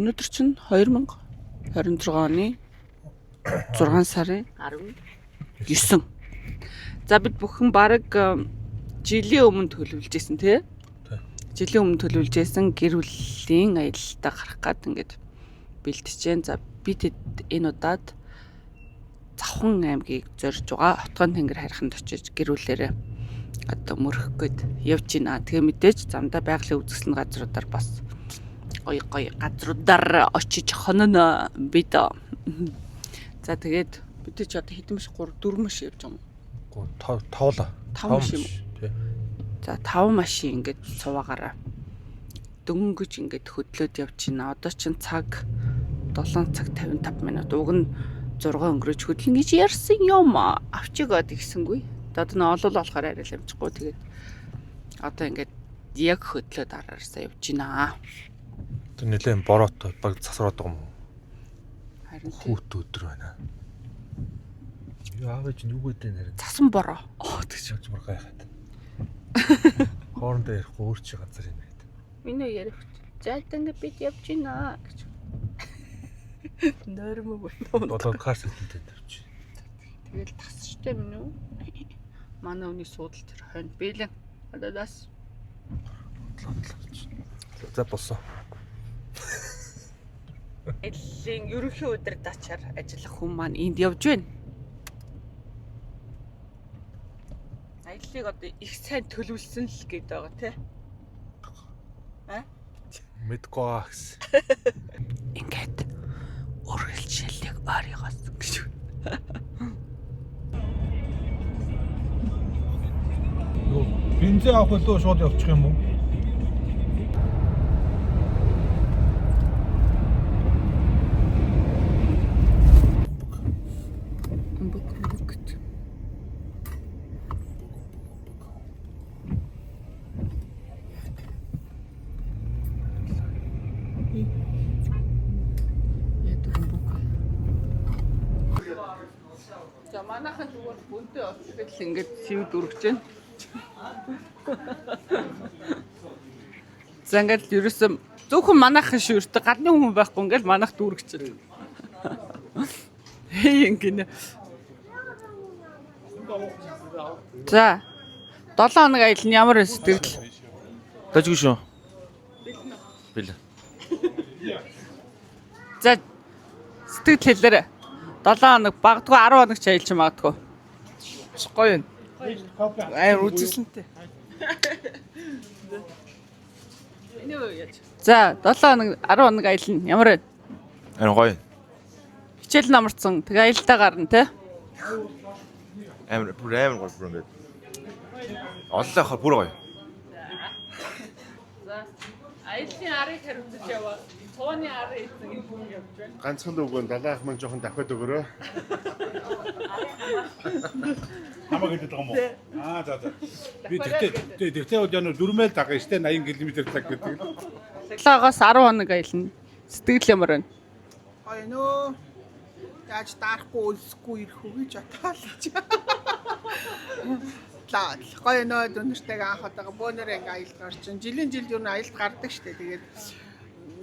Өнөөдөр чинь 2026 оны 6 сарын 19. За бид бүхэн баг жилийн өмнө төлөвлөжсэн тий. Жилийн өмнө төлөвлөжсэн гэр бүлийн аялалтаа гарах гээд ингээд бэлтэж जैन. За бид энэ удаад Завхан аймгийг зорж байгаа Отгон тэнгэр хариханд очиж гэр бүлээрээ одоо мөрөх гээд явж байна. Тэгээ мэдээж замдаа байгалийн үзэсгэлэн газруудаар бас гоё газруудаар очиж хононо бид. За тэгээд бид ч одоо хэдэн биш 3 4 машин явж байгаа юм. 5 машин. За 5 машин ингээд суваагаараа дөнгөж ингээд хөдлөөд явж байна. Одоо чинь цаг 7 цаг 55 минут. Уг нь 6 өнгөрөж хөдлөн гэж ярьсан юм. Авчигаад гисэнгүй. Одоо нөө олол болохоор арай л амжихгүй. Тэгээд одоо ингээд яг хөдлөөд араасаа явж байна. Тэр нэлээд бороотой баг засраад байгаа юм уу? Харин хүүт өдөр байна. Яавэ чи юу гэдэг нэр? цасан бороо. Тэгж явж мар гайхаад. Хоорондоо ярихгүй өөрчий газар юм байт. Миний ярих. За ингээд бид явж байна гэж. Нормог байна. Долоо карс хэлтэй тавьчих. Тэгэл тасчтай минь үү? Манай өний суудал тэр хойно бэлэн. Ададас. За болсон. Эдлийн ерөнхий өдөр дачаар ажиллах хүн маань энд явж байна. Аяллыг одоо их сайн төлөвлөсөн л гээд байгаа тий. Мэдгүй агс. Ингээд үргэлжлэлийг оройгоос гэж. Бензин авах лөө шууд явчих юм уу? За манайхан зүгээр бүнтэй очиход л ингээд шивд үргэж байна. За ингээд ерөөсөө зөвхөн манайхан шивэртэй гадны хүн байхгүй ингээд манайх дүүргэж байна. Хей ингэнэ. За 7 хоног аялал нь ямар сэтгэл? Дажгүй шүү. Бэлэн. За сэтгэл хэлээрэй. 7 хоног багдгүй 10 хоног ч аялж магадгүй. Гоё юм. Үзэсгэлэнтэй. За 7 хоног 10 хоног аялна. Ямар вэ? Харин гоё. Хичээл намарцсан. Тэгээ аялалтаа гарна те. Амар гоё бүр ингээд. Оллоо хаа бүр гоё. За аяллаа арыг хариуцаж яваа. Цооны ар хийсэн энэ хүн явж байна. Ганцхан дүүгэн далайх маань жоохон давхад өгөрөө. Хамаг гэдэг юм уу? За. Би тэгтээ бол яа 4 майл дагна штэ 80 км цаг гэдэг. 7-оос 10 хоног аялна. Сэтгэл ямар байна? Гоё нөө. Яаж дарахгүй өлсөхгүй ирэх үү гэж атаалж. Лаа. Гоё нөө дүнэртэйг анх удаага бөөнөр ингээ аялд гарч чинь. Жилийн жилд юу н аялд гардаг штэ. Тэгээд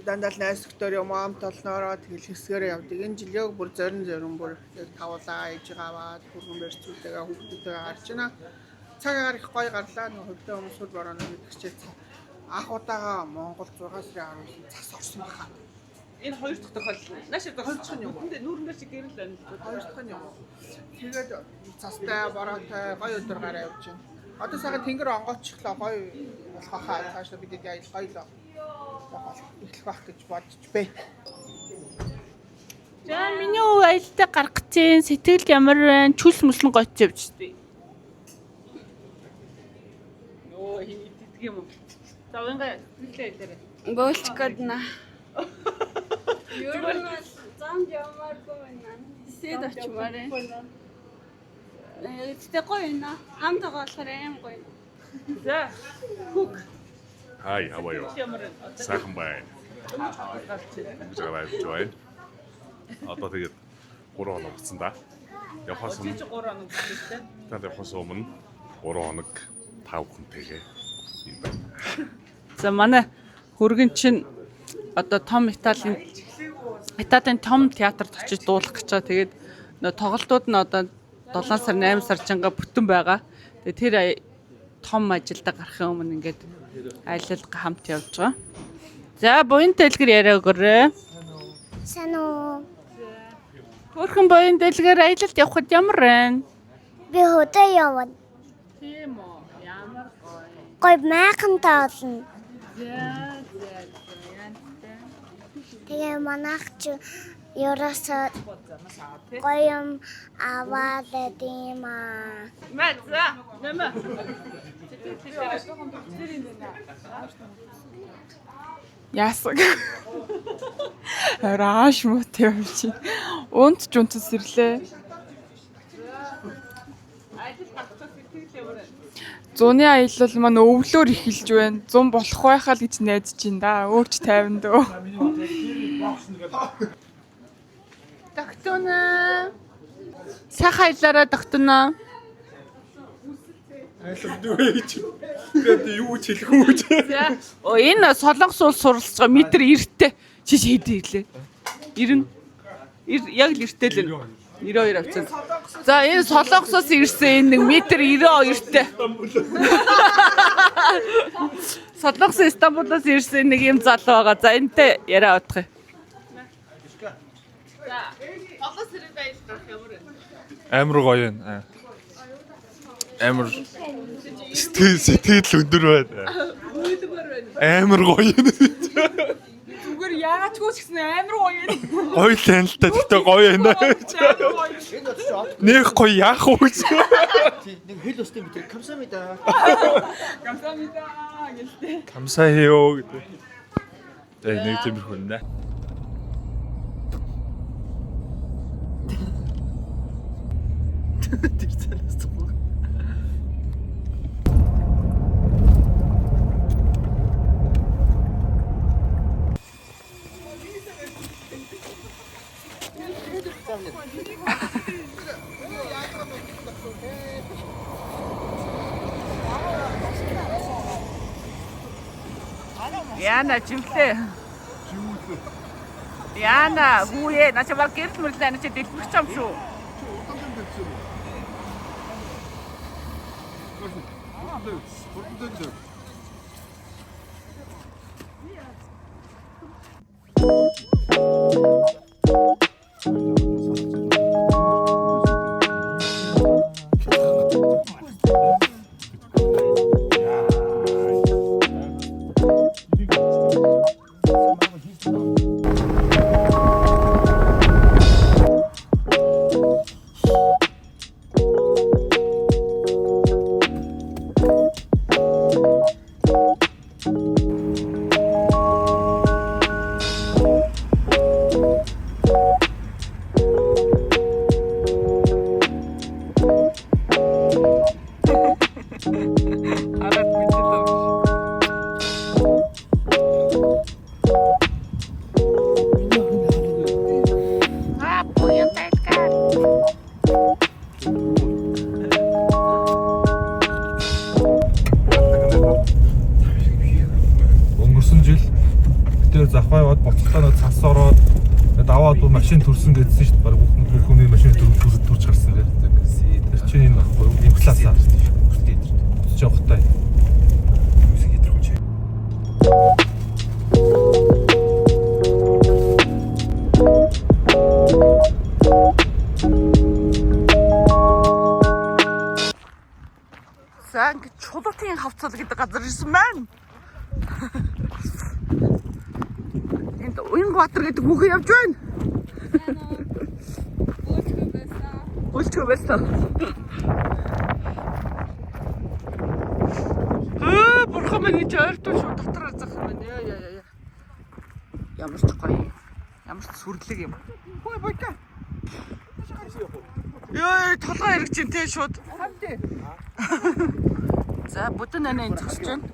дандаа найс нөхдөр юм ам толноороо тэгэл хэсгээрээ явдаг. Энэ жил яг бүр зорин бүр яг тавуулаа ээж аваад хүргэн барьцуулаагаа хүүхдүүдтэйгээ гарч байна. Цаг агаар их гоё гарлаа. Нөх хөвдөө өмсөл борооно гэдэг чийл. Анх удаага Монгол 6 сарын 10-нд цас орсон баха. Энэ хоёр дахь тохиолдол. Нааш хоёр дахь нь юм. Тэндээ нүүрнээс гэрэл байна. Хоёр дахь нь юм. Тэгээд цастай бороотой гоё өдөр гараа явж байна. Одоо сайхан тэнгэр онгоочлоо гоё болох хаа цаашаа бидэд аял гоё л эхлэх байх гэж бодож бай. За миний өвөө аялалтаа гарах гэж сэтгэл ямар байна? Чүлс мөслөн гоц явж штэ. Йоо хийдэг юм уу? За ингээ сэтгэлээ дээр. Бөөлчгödнө. Ер нь замд явмааргүй байна. Эсэд очимаар. Тэгтээ гоё байна. Хамтаа болохоор аим гоё. За хүүк Hi, how are you? Сайхан байна. Жагаад join. Одоо тэгээд 3 хоног болсон да. Явахаас өмнө 3 хоног болчихсон. тэгээд явахаас өмнө 3 хоног 5 хүнтэйгээ юм байна. За манай хөргөн чинь одоо том Италийн том театрт очиж дуулах гэж байгаа. Тэгээд нөө тоглолтууд нь одоо 7 сар 8 сар чанга бүтэн байгаа. Тэгээд тэр том ажилдаа гарахын өмнө ингээд аялал хамт явж байгаа. За буян дэлгэр яриа өгөөрэй. Сайн уу? Хөрхөн буян дэлгэр аялалд явхад ямар вэ? Би хөдөө явна. Тийм үү. Ямар Гой майхантай олно. Тэгээ манайх ч ерөөсөө гоё юм аваад тийм аа. Яасаг. Рааш муу тавьчих. Унт ч унтс ирлээ. Зуны аялал маань өвлөөр эхэлж байна. 100 болох байхаа л гэж найдаж байна да. Өөрч 50 дөө. Доктона. Сайхан аялаараа доктона. Тэгээд юу ч хэлэх үү. За. Энэ Солонгос улс суралцж байгаа метр 90-тэй. Чи хэдэ ирлээ? 90. Яг л 90-тэй л энэ. 92 авцсан. За энэ Солонгосоос ирсэн энэ метр 92-тэй. Солонгос Стамбулоос ирсэн нэг юм залуу байгаа. За энэтэй яриа авах юм. За Солонгос ирээд аялах ямар вэ? Амар гоё юм. Амар сэтгэл өндөр байна. Амар гоё юм. Зүгээр яагаад ч гэсэн амар гоё юм. Гоё л энэ л та тэгтээ гоё байна. Нэг гоё яах вэ? Нэг хэл өстэй мэт 감사합니다. 감사합니다. гэлтэй. 감사해요 гэдэг. Тэгээ нэг тиймэрхүү нэ. Тэр цанаас цог. Яна жимлээ. Яна хүүе начаа гэрэл мэрлээ начаа дэлбэх юм шүү. Өнгөрсөн жил тэр завхаа яваад боцолтоо цас ороод даваад машин төрсөн гэдсэн шүү дээ. Бараг бүх хүний машин төрж гарсан гэдэг. Тэр чинь энэ баггүй юу? Ийм классаа. Өсөж явахтай. Үсэг хэдрэх үчи. За ингэ чулуутын хавцал гэдэг газар ирсэн байна. Энд Уянбаатар гэдэг хүүхэн явж байна. Үлчгүй байсан. Бурхан минь ч ойртол шүү дотор зах юм байна. Яа. Ямар ч гоё. Ямар ч сүрлэг юм. Хөөе бойка. Ёо толгой хэрэг чинь тий шууд. За бүдэн анаа энэ зогсож байна.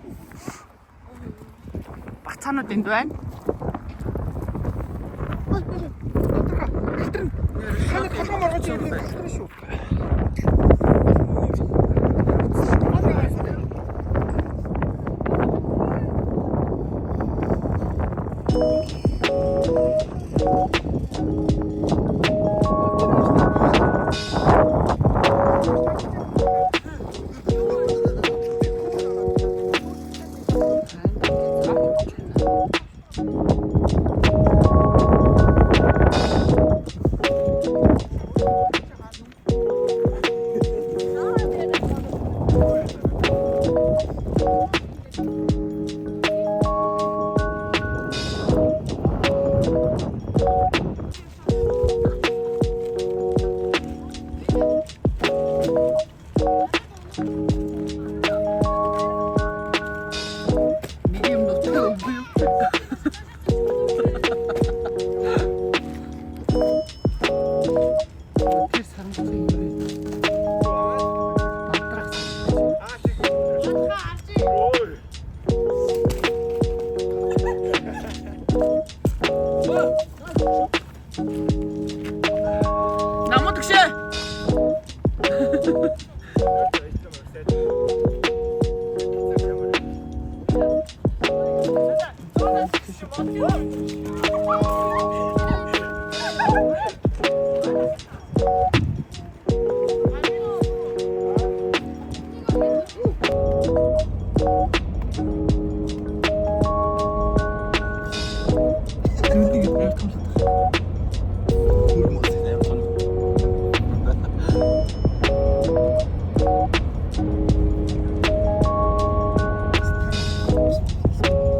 Бацаанууд энд байна. Нэг юм нутгаа өвгүй юу? Тэр сарамгын юм бэ? Мадрах. Намайг гүшээ.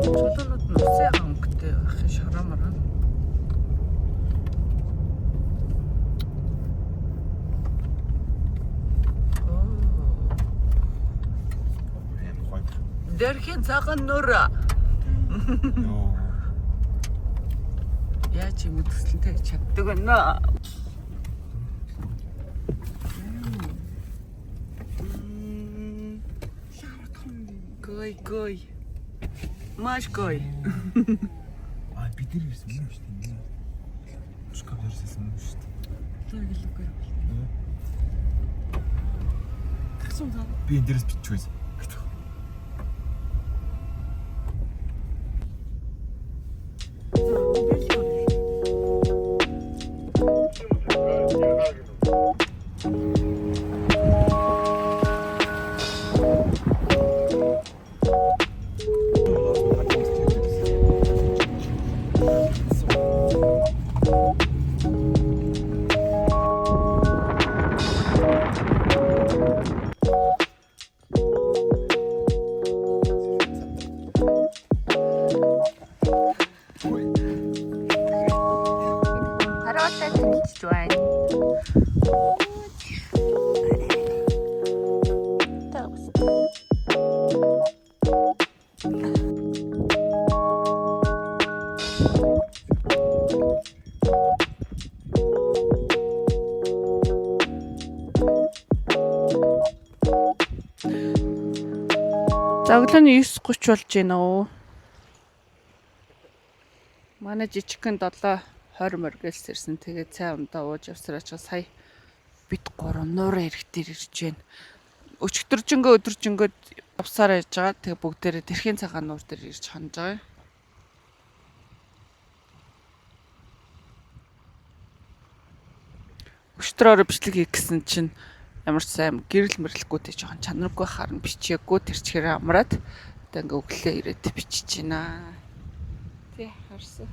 Чулуунууд нь усын хангалттай байх юм шараа мараа. Дэрхийн цагаан нуур. Яа чи мэдсэлтэй чаддаг байна. Гой. Маш гой. бид нар ирсэн юм шүү дээ. Шкаф ирсэн юм шүү дээ. Би энэ дээрс бичиж байсан. Заглаа нь 9:30 болж байна уу? Манай жижигхэн 7:20 моргээс ирсэн. Тэгээд цай ундаа ууж явсараач сая бит 3 нуурын эрэгтэр ирж байна. Өчигдөржингөө явсаар яж байгаа. Тэгээд бүгдээрээ тэрхийн цагаан нуур дээр ирж ханаж байгаа. Өчтөрөөр бичлэг хийх гэсэн чинь ямар ч сайн гэрэл мэрлэхгүйтэй жоохон чанаргүй харна бичээгүй тэрчгээр амраад одоо ингээ өглөө ирээд бичиж байна. Тий харсан.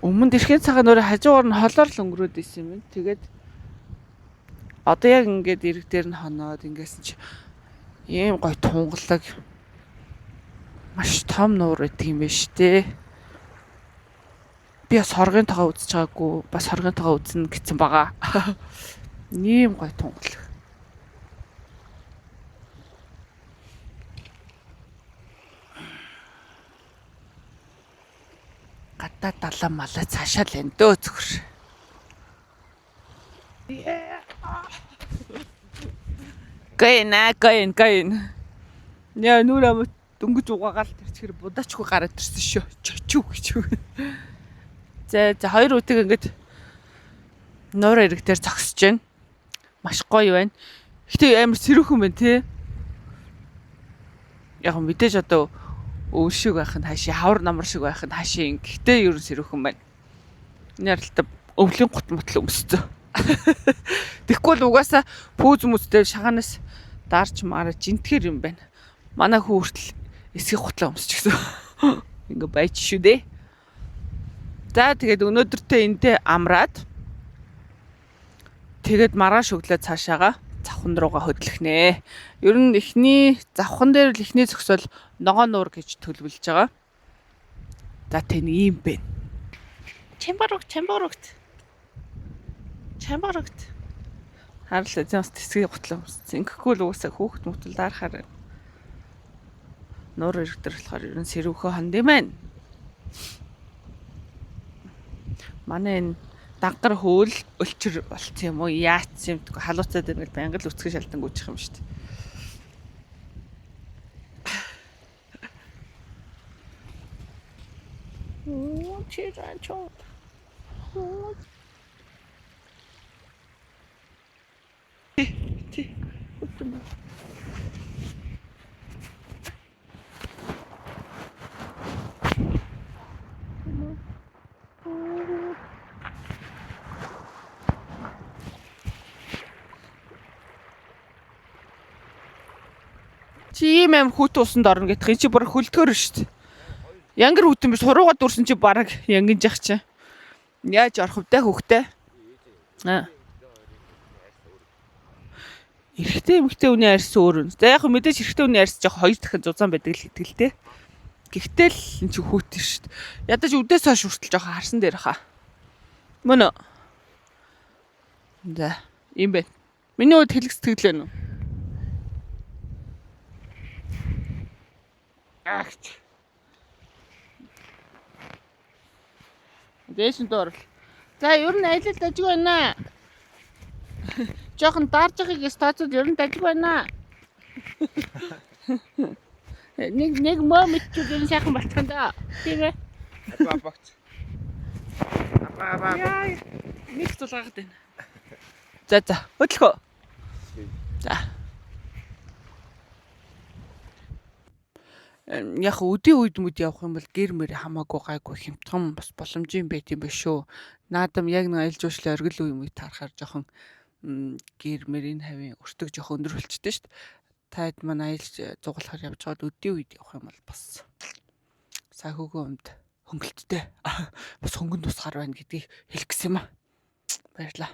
Өмнө тэрхийн цагаан нуурын хажуугаар нь холоор л өнгөрөөд исэн юм байна. Тэгээд одоо яг ингээд ирэг дээр нь хоноод ингээс чи ийм гой тунгалаг маш том нуур гэдэг юм байна штэ. Би бас хоргийн тоогоо үзэж байгаагүй, бас хоргийн тоогоо үзнэ гэсэн байгаа. Ийм гой тунгалаг. Гадаа далаа малаа цаашаа л энэ дөө зөвхөр. Гэн. Яа нүрэ дөнгөж угаагаал тэрчгэр будаачгүй гараад ирсэн шүү. Чочүү гэж. За хоёр үтэг ингээд нуур эрэг дээр зогсож байна. Маш гоё байна. Гэтэ амар сэрүүхэн байна тий. Яг мэдээж одоо өвөл шиг байх нь хаашаа, хавар намар шиг байх нь хаашаа. Гэтэ ерөн сэрүүхэн байна. Энэ ярилтаа өвлийн гут мутал өмсцөө. Тэгэхгүй л угаасаа пүүз хүмүүстэй шагаанаас дарж мараж жинтгэр юм байна. Манай хүү хүртэл эсгий гутлаа өмсчихсэн. Ингээ байж шүү дээ. За тэгээд өнөөдөртөө энтэй амраад тэгээд маргааш өглөө цаашаага завхан руугаа хөдлөх нэ. Ер нь эхний завхан дээр л эхний зөксөл ногоо нуур гэж төлөвлөж байгаа. За тэн ийм бэ. Чамбарогт. Харлаа зэн бас тэсгийг готлоо. Зингэхгүй л уусаа хүүхэд мөтөл даарахаар. Нуур ирэгдэр болохоор ер нь сэрвхөө ханд юм байна. Манай энэ дангар хөөл өлчөр болцсон юм уу? Яац юм бэ? Халууцаад ирнэ байнга л үцгэн шалтан гүйчих юм шүү дээ. Чи ийм хүүт усанд орно гэдэг энэ чи бүр хөлтгөр шүү дээ. Янгэр хүүтэн биш суруугаад дурсан чи бараг янгинж явах чи. Яаж орох вэ хүүхдээ? Эрэгтэй эмэгтэй үний арьс өөр юм. За яг хөө мэдээж эрэгтэй үний арьс жоох 2 дахин зузаан байдаг л итгэлтэй. Гэхдээ л энэ чи хүүт шүү дээ. Ядаж үдээс хойш хүртэл жоох харсан дээр хаа. Мөн үү? За, ийм байна. Миний хувьд хэлэх сэтгэл байна уу? Агч. Дэшин дөрл. За ер нь аялал дажиг байна. Жохон даарж байгааг стацууд ер нь дажиг байна. Нэг мөө мэдчих юм сайхан болчихсон да. Тийм ээ. Багч. Яа. Нэг цулгаагаад байна. За хөдлөхөө. За. Яг өдийн үед мэд явах юм бол гэр мэр хамаагүй гайгүй хямдхан бас боломж юм байт юм биш шүү. Наадам яг нэг аялал жуулчлалын оргил үе юм таарахаар жоохон гэр мэрийн хавийн өртөг жоохон өндөр болчихдээ шүү дээ. Таад маань аялал зугаалахаар явж байгаад өдийн үед явах юм бол бас сахиугүй өмд хөнгөлттэй. Бас хөнгөн тусгаар байна гэдгийг хэлэх гэсэн юм аа. Баярлалаа.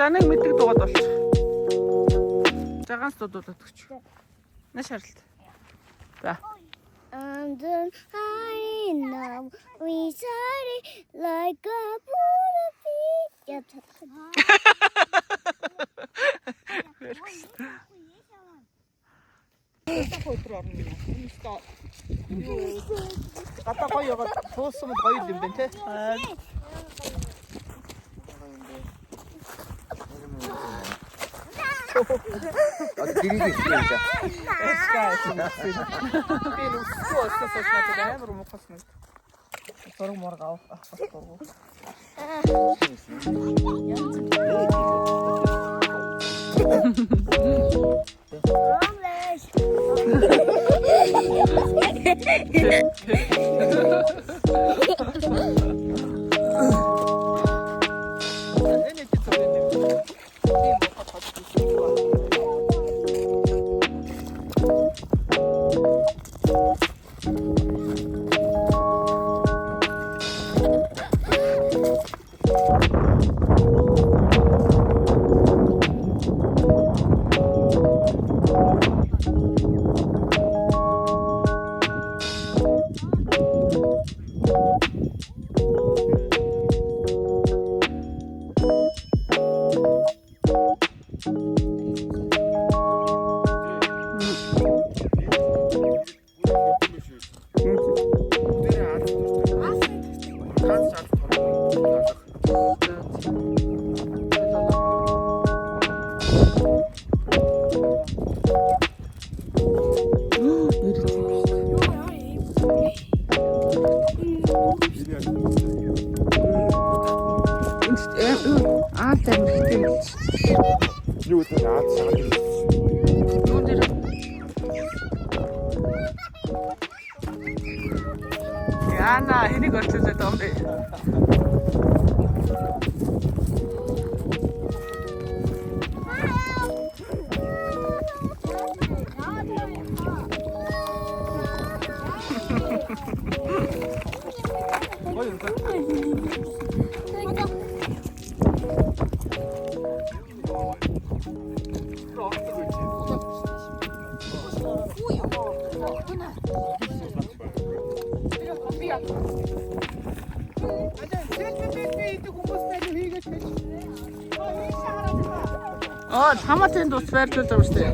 Нэг мэддэг дугаад болчих. Заганс дуудуулаад өгч. На шаарлт. За. And then I know we started like a butterfly. Гата гоё яваад тууссан гоё юм байна те. Дэрийг хийсэн. Би нүсгүй ослосоо шатаа амар мохосна. Сорог морг авах болохгүй. Юу гэдэг наад саад. Яна хэнийг орчуулдаг юм бэ? Хамаатай тус байрлуулж байгаа шүү дээ.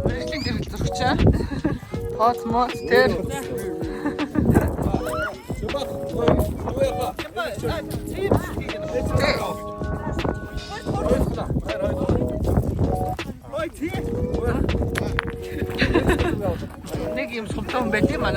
Мэргэжлийн гэрэл зурагчаа. Тооц моц тэр. Нэг юм сумтан байт юм аа.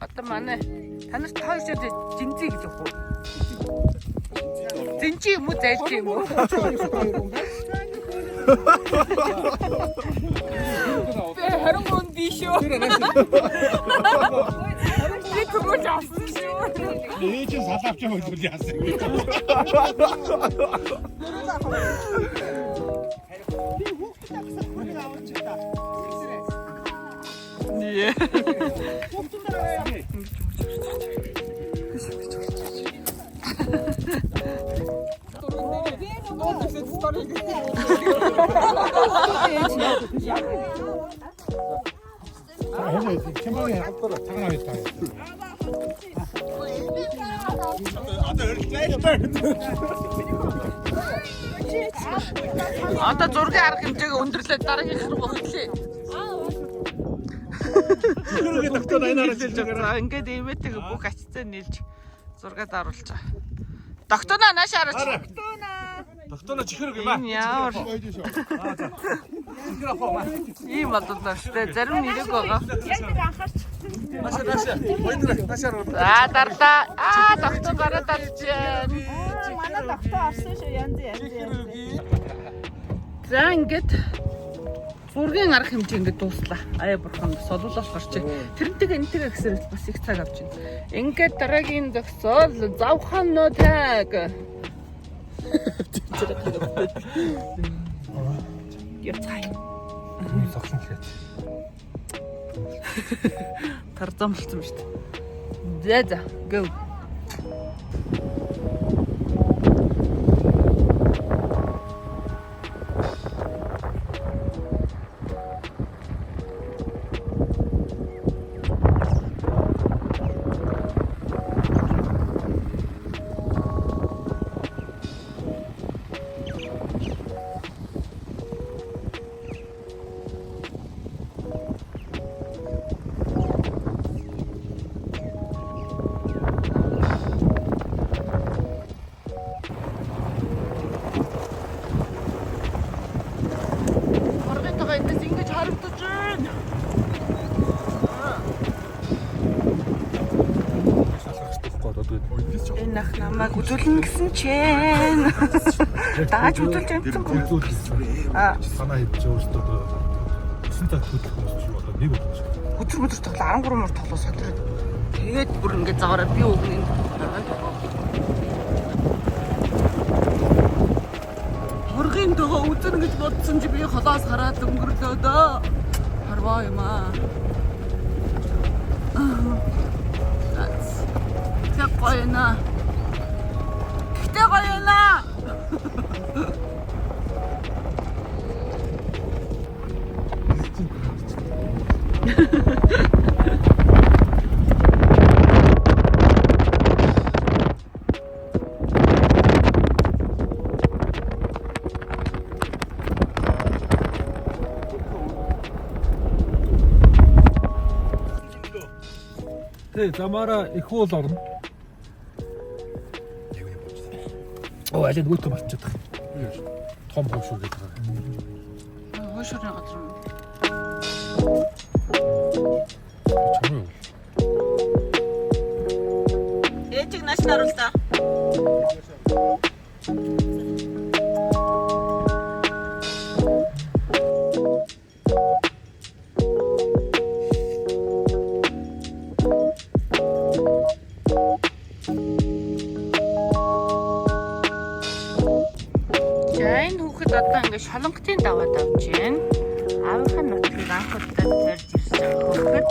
Одоо манай танаас тоошоо жинзий гэж өгөх үү? Зинчи юм уу зайлчи юм уу? Харин гон биш үү? Би тэгвэл авсан шүү. Ээж нь салаавч юм уу яасан. Nee. Чамаагийн хавтар цагаан аваад. Одоо зургийн арга хэмжээг өндөрлөө дараагийнх руу хөтлөе. Зүрхээ доктор айнаараа хэлж байгаа. Ингээд ивэтэйг бүх ачцаа нийлж зургаад оруулж байгаа. Доктона нааш араач. Доктор чихэр юм аа. Яавар. Ийм боллоо шүү дээ. Зарим нэрэг байгаа. Аа дарлаа. Аа доктор гараад алж байна. Манай доктор орсон шүү янз. За ингээд зургийн арга хэмжээ ингээд дууслаа. Аяа бурхан солуулах гарч. Тэрнтэйг энтэйгээ гэсээр бас их цаг авч байна. Ингээд дараагийн зохицол завханно таг. Яцай. Зогсон гэхэд. Тарзамлцсан шүү дээ. За go. Энэ ах намайг үзүүлнэ гэсэн чинь. Дааж үзүүлж амтсан гоо. Санаа хийж өөртөө өсөн цаг хөдлөх юм шиг болоод нэг өдөр тоглоо 13 мөр тоглоо содроод. Тэгээд бүр ингээд загаараа би өгнө. Хоргийн төгөө үзэн гэж бодсон чи би холоос хараад өнгөрлөө дөө. Харваа юм аа. Тэг гоё наа. Гэртээ гоё байна. Тэ замаараа их уул орно. Оо аль нөгөөтөө болчиход байгаа. Том хөвшүүр гэдэг байгаа. Хойшорын газар юм. Чамаа. Ээжиг нааш наруулаа. Жайн хүүхэд одоо ингээд шолонготын даваад авч байна. Аавынхаа нутгийг анх удаа зорж ирж байгаа хүүхэд.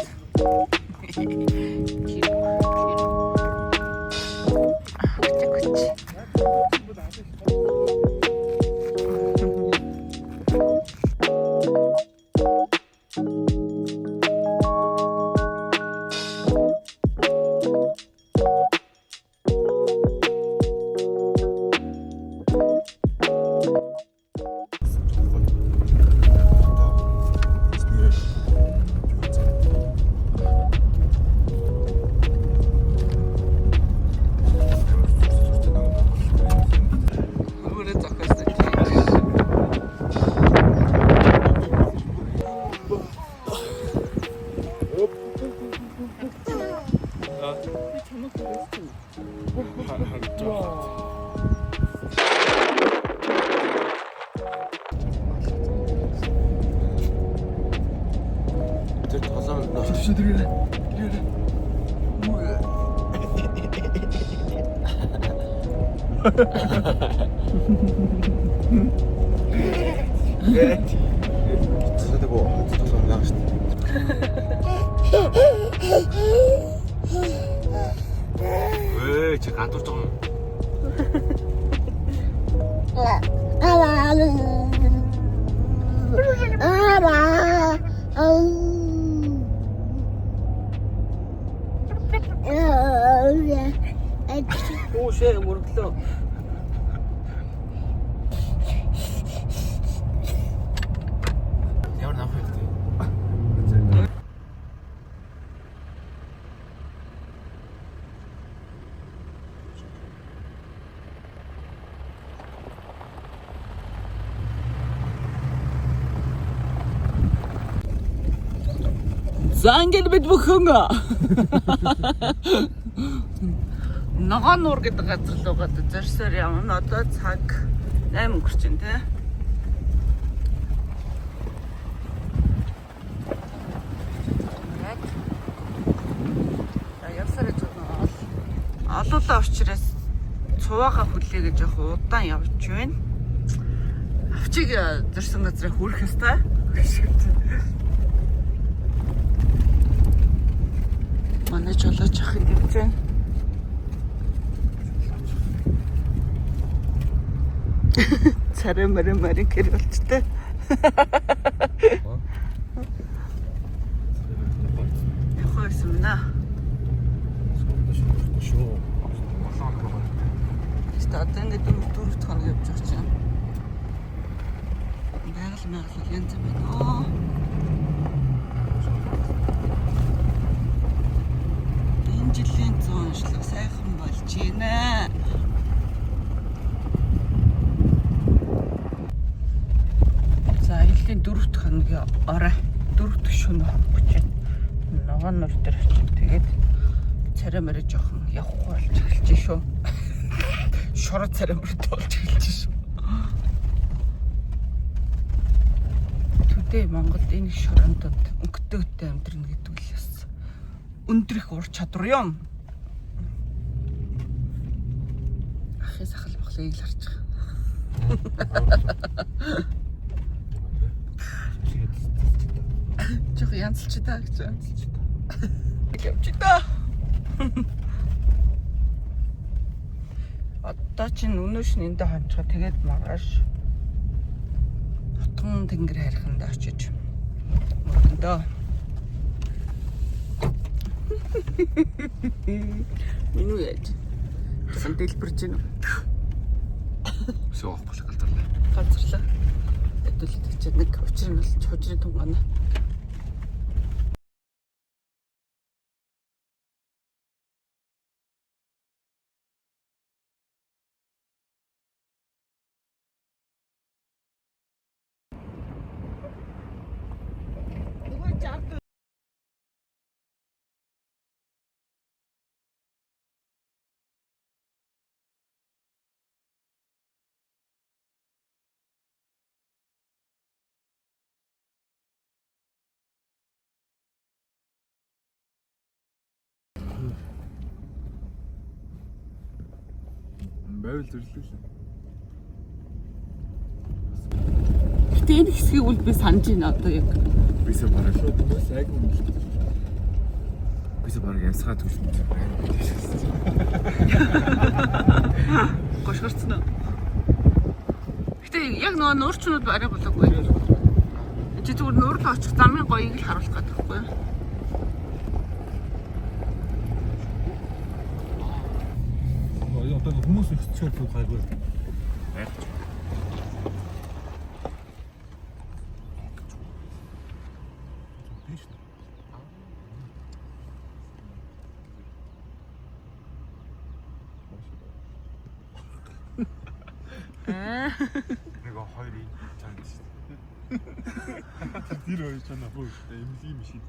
왜, 쟤 가도 좀. 오쉐 모르겠어. Ямар наах вэ? За ингээд бид бүхэн Ногоон нуур гэдэг газар руугаа зорьсоор явна. Одоо цаг 8 өнгөрч байна те. Явсараа зүгнээ. Олуулаа учраас цуваагаа хүлээ гэж явах удаан явж байна. Авчиг зорьсон газраа хүрэх ёстой. Манай жолооч ах ингэж байна. Царай марин гэр болчтой. Яхаа юмна. Одоо ингээд дөрөв хоног явж байгаа чинь. Байгаль янз байна. Энэ жилийн 100 онцлог сайхан болж байна. За элийн 4 дахь хоногийн орой 4 дахь шөнө гэж байна. Ногоон нуур дээр очив. Тэгээд царай мөрөж жоохон явахгүй болж эхэлж шүү. Шороо царай мөрөд болж эхэлж шүү. Төдөө Монголд энэ шороонд өнгөтэйтэй амьдрна гэдэг үл яс. Өндөр их ур чадвар юм. Ахын сахал бахлыг л харж байгаа. Жохо янзлч та гэж. Явж та. Одоо Одоо чинь өнөө шин эндээ хонцоо тэгээд маргааш Хотгон тэнгэр хариханд очиж мөрөндөө. Минь юу яаж? Сан дэлбэрж гин. Өсөө авахгүй шиг галзарлаа. Галзарлаа. Тэдүүлээд чи нэг учир нь бол хожрын тунгана. Байвал зөвлөлөө шээ. Гэтэ энэ хэсгийг үл би санаж байна одоо яг. Бисээ бараг шүү. Бас айгүй юм шүү. Бисээ бараг ямсгаа түлхэн байна. Гошгорцсон уу? Гэтэ яг нөгөө нуурчнууд барай болоогүй. Чи зүгээр нуурлаа очих замын гоёыг л харуулах гэдэг байхгүй юу? Одоо хүмүүс их чөөр гайгүй. Нэг хоёрын чанд шүү. Тэр хоёр чанд авах хэрэгтэй юм шиг.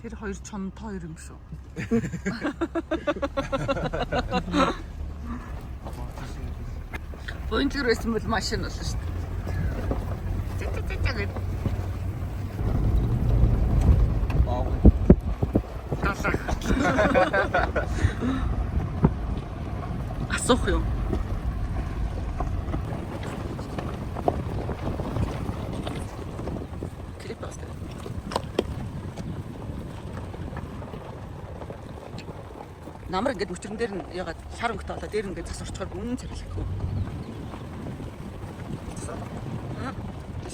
Тэр хоёр чонд хоёр юм шүү. Бонжур байсан бол машин болно шүү дээ. Зэт. Тасах. Асуух юм. Клип бастай. Намар ингээд өчрөн дээр нь ягаад шар өнгөтэй болоо дээр ингээд зас орчхоор үнэн царилахгүй.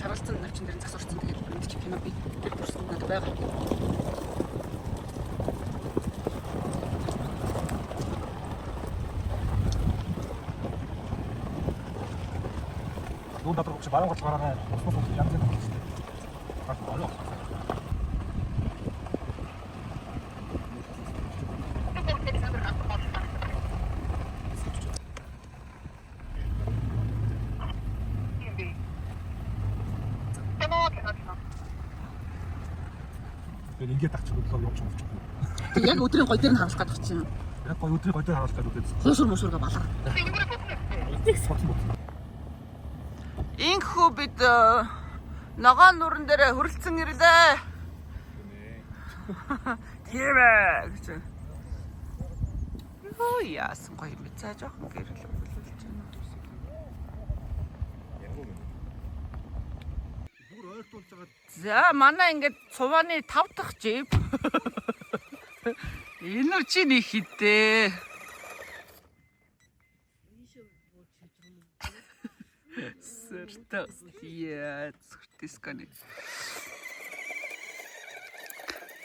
Шаргалцсан навчин дээр зас орцсон тэгээд энэ чи кино би тэр бүрсэн надад байгаа. Юу дадрах чи баруун гол гараа ус янз бүр болсон. Гал болоо. Ингээд тагч бодлоо явж байгаа юм. Тэг яг өдрийн гой дээр нь харуулах гэдэг чинь. Яг гой өдрийн гой дээр харуулах гэдэг. Хуусур мусурга балар. Их сотон. Инхүү бид ногоон нуран дээр хөрөлцөн ирлээ. Тийм ээ гэж. Оо яасан гоё юм цаа жоохон гэрэл болуулж байна. Бүр ойртуулж байгаа. За манай ингээд цувааны 5 дахь жип. Энэ чи нэг хитээ. Сэртас яа цэртэсканы.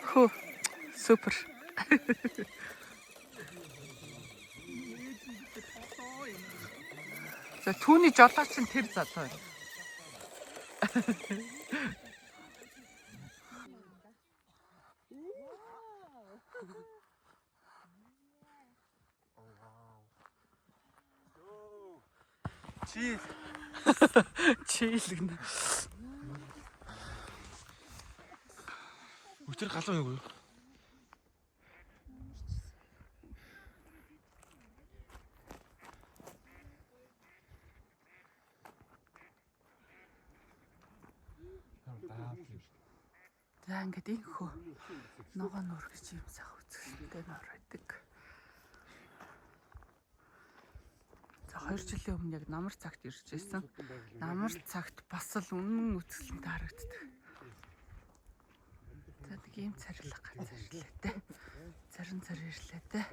Хөө супер. За түүний жолооч нь тэр залуу. Чил. Чийлгэн. Өчтөр галуу юу? За ингээд инхүү ногоо нуур гэж юм сах үзэсгэлэнтэй нуур байдаг. За 2 жилийн өмнө яг намар цагт ирж байсан. Намар цагт бас л үнэн үзэсгэлэнтэй харагддаг. За нэг юм царилга ганц ирлээ дээ. Зарим цар ирлээ дээ.